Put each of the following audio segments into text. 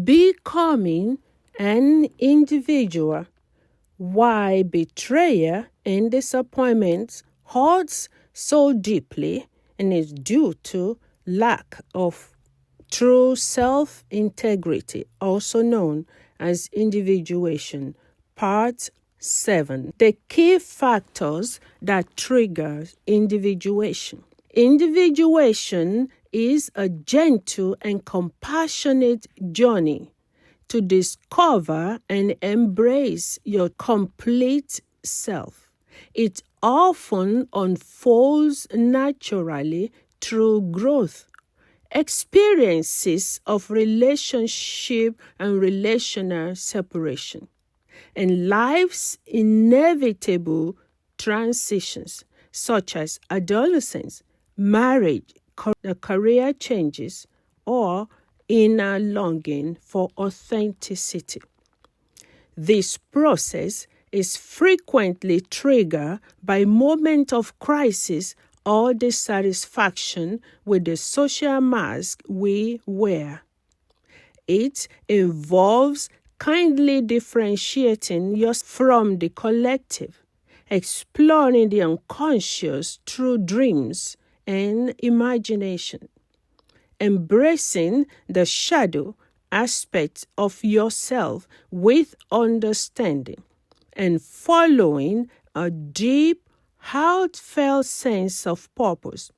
Becoming an individual. Why betrayal and disappointment hurts so deeply and is due to lack of true self-integrity, also known as individuation. Part 7. The key factors that trigger individuation. Individuation is a gentle and compassionate journey to discover and embrace your complete self. It often unfolds naturally through growth, experiences of relationship and relational separation, and life's inevitable transitions such as adolescence, marriage, career changes, or inner longing for authenticity. This process is frequently triggered by moments of crisis or dissatisfaction with the social mask we wear. It involves kindly differentiating yourself from the collective, exploring the unconscious through dreams and imagination, embracing the shadow aspects of yourself with understanding, and following a deep, heartfelt sense of purpose.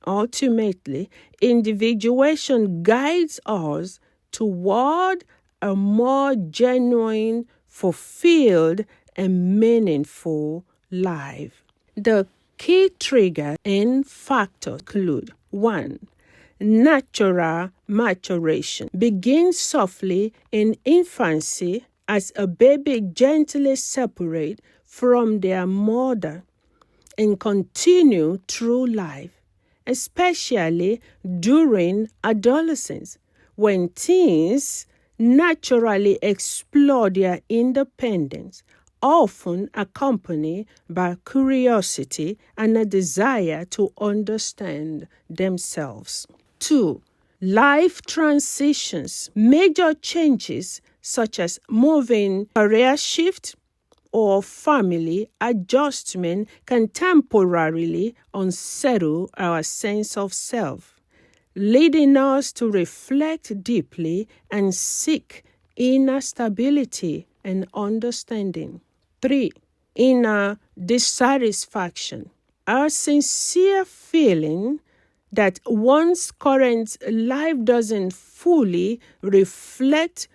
Ultimately, individuation guides us toward a more genuine, fulfilled, and meaningful life. The key triggers and factors include 1. Natural maturation. Begin softly in infancy as a baby gently separates from their mother and continue through life, especially during adolescence, when teens naturally explore their independence, often accompanied by curiosity and a desire to understand themselves. 2. Life transitions. Major changes such as moving, career shift, or family adjustment can temporarily unsettle our sense of self, leading us to reflect deeply and seek inner stability and understanding. 3. Inner dissatisfaction. Our sincere feeling that one's current life doesn't fully reflect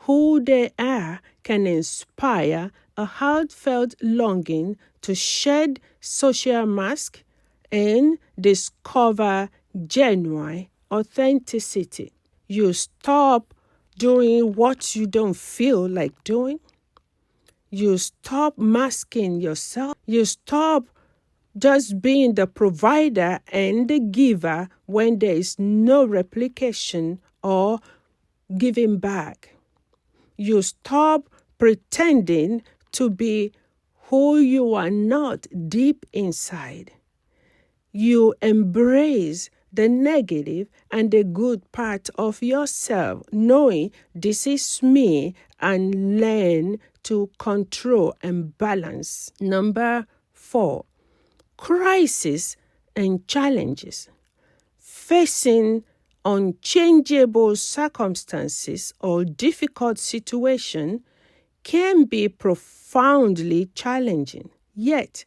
who they are can inspire a heartfelt longing to shed social mask and discover genuine authenticity. You stop doing what you don't feel like doing. You stop masking yourself. You stop just being the provider and the giver when there is no replication or giving back. You stop pretending to be who you are not deep inside. You embrace the negative and the good part of yourself, knowing this is me, and learn to control and balance. Number 4. Crisis and challenges. Facing unchangeable circumstances or difficult situations can be profoundly challenging. Yet,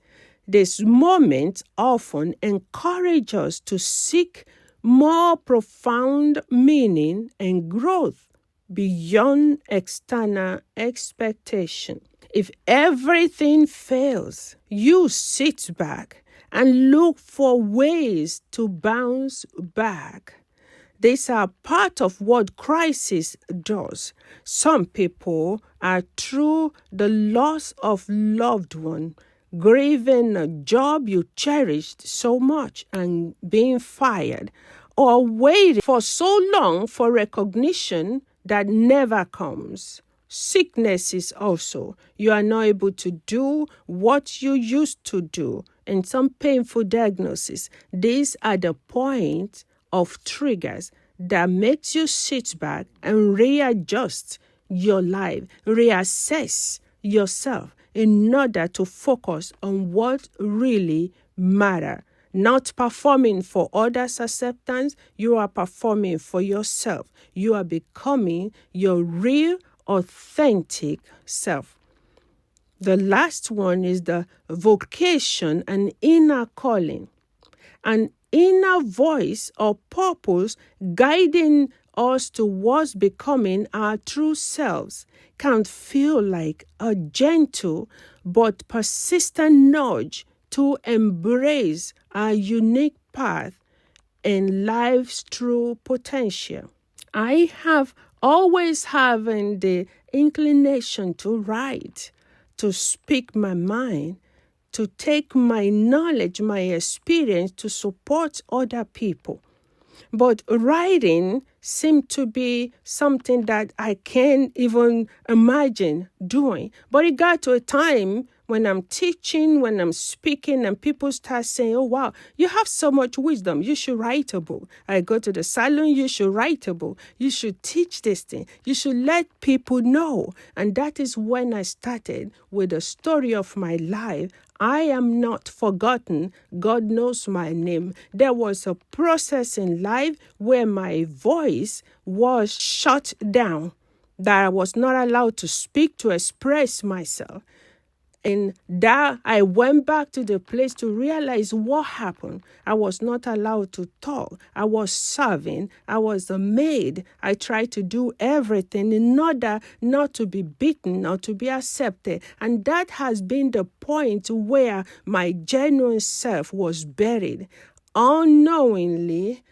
these moments often encourage us to seek more profound meaning and growth beyond external expectation. If everything fails, you sit back and look for ways to bounce back. These are part of what crisis does. Some people are through the loss of loved one, grieving a job you cherished so much and being fired, or waiting for so long for recognition that never comes. Sickness is also, you are not able to do what you used to do, and some painful diagnosis. These are the point of triggers that makes you sit back and readjust your life, reassess yourself in order to focus on what really matters. Not performing for others' acceptance, you are performing for yourself. You are becoming your real, authentic self. The last one is the vocation and inner calling. An inner voice or purpose guiding us towards becoming our true selves can feel like a gentle but persistent nudge to embrace our unique path and life's true potential. I have always having the inclination to write, to speak my mind, to take my knowledge, my experience to support other people. But writing seemed to be something that I can't even imagine doing. But it got to a time when I'm teaching, when I'm speaking, and people start saying, oh, wow, you have so much wisdom. You should write a book. I go to the salon, you should write a book. You should teach this thing. You should let people know. And that is when I started with the story of my life. I am not forgotten. God knows my name. There was a process in life where my voice was shut down, that I was not allowed to speak, to express myself. And that I went back to the place to realize what happened. I was not allowed to talk. I was serving. I was a maid. I tried to do everything in order not to be beaten or to be accepted. And that has been the point where my genuine self was buried. Unknowingly,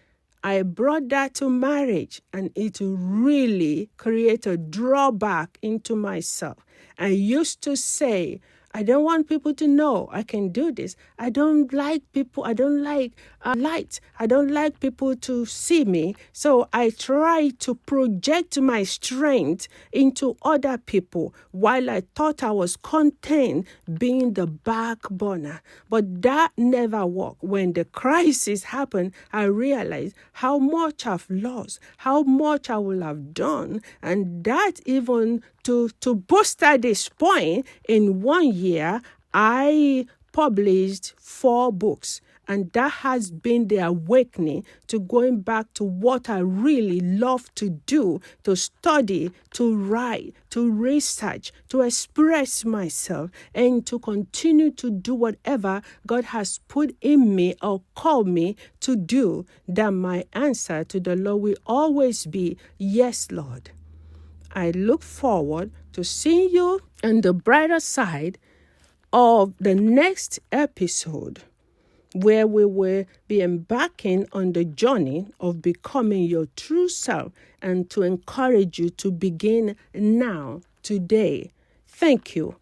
I brought that to marriage, and it really created a drawback into myself. I used to say, I don't want people to know I can do this. I don't like people. I don't like light. I don't like people to see me. So I try to project my strength into other people while I thought I was content being the backburner. But that never worked. When the crisis happened, I realized how much I've lost, how much I will have done. And that even to booster this point, in 1 year, I published 4 books. And that has been the awakening to going back to what I really love to do, to study, to write, to research, to express myself, and to continue to do whatever God has put in me or called me to do. That my answer to the Lord will always be, yes, Lord. I look forward to seeing you on the brighter side of the next episode, where we will be embarking on the journey of becoming your true self, and to encourage you to begin now, today. Thank you.